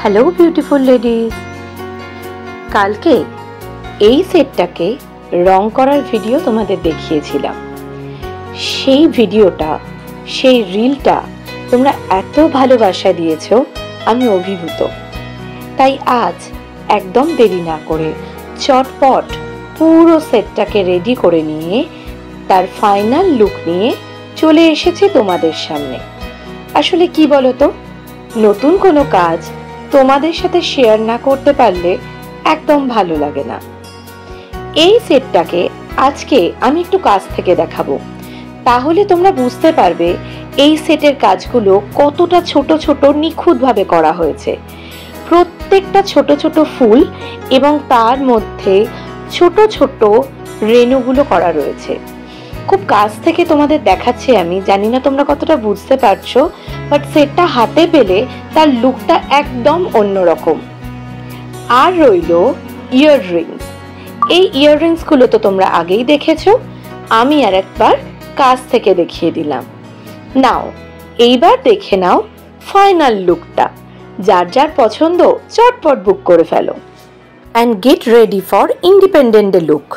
Hello beautiful ladies, কালকে এই সেটটাকে রং করার ভিডিও তোমাদের দেখিয়েছিলাম। সেই ভিডিওটা, সেই রিলটা তোমরা এত ভালোবাসা দিয়েছো, আমি অভিভূত। তাই আজ একদম দেরি না করে চটপট পুরো সেটটাকে রেডি করে নিয়ে তার ফাইনাল লুক নিয়ে চলে এসেছি তোমাদের সামনে। আসলে কি বলতো, নতুন কোনো কাজ তোমাদের সাথে শেয়ার না করতে পারলে একদম ভালো লাগে না। এই সেটটাকে আজকে আমি একটু কাছ থেকে দেখাবো, তাহলে তোমরা বুঝতে পারবে এই সেটের কাজগুলো কতটা ছোট ছোট নিখুঁতভাবে করা হয়েছে। প্রত্যেকটা ছোট ছোট ফুল এবং তার মধ্যে ছোট ছোট রেণুগুলো করা রয়েছে। খুব কাছ থেকে তোমাদের দেখাচ্ছি, আমি জানি না তোমরা কতটা বুঝতে পারছো, বাট সেটটা হাতে পেলে তার লুকটা একদম অন্যরকম। আর রইল ইয়াররিংস। এই ইয়াররিংস গুলো তো তোমরা আগেই দেখেছো, আমি আর একবার কাছ থেকে দেখিয়ে দিলাম। নাও এইবার দেখে নাও ফাইনাল লুকটা। যার যার পছন্দ চটপট বুক করে ফেলো and get ready for independent look.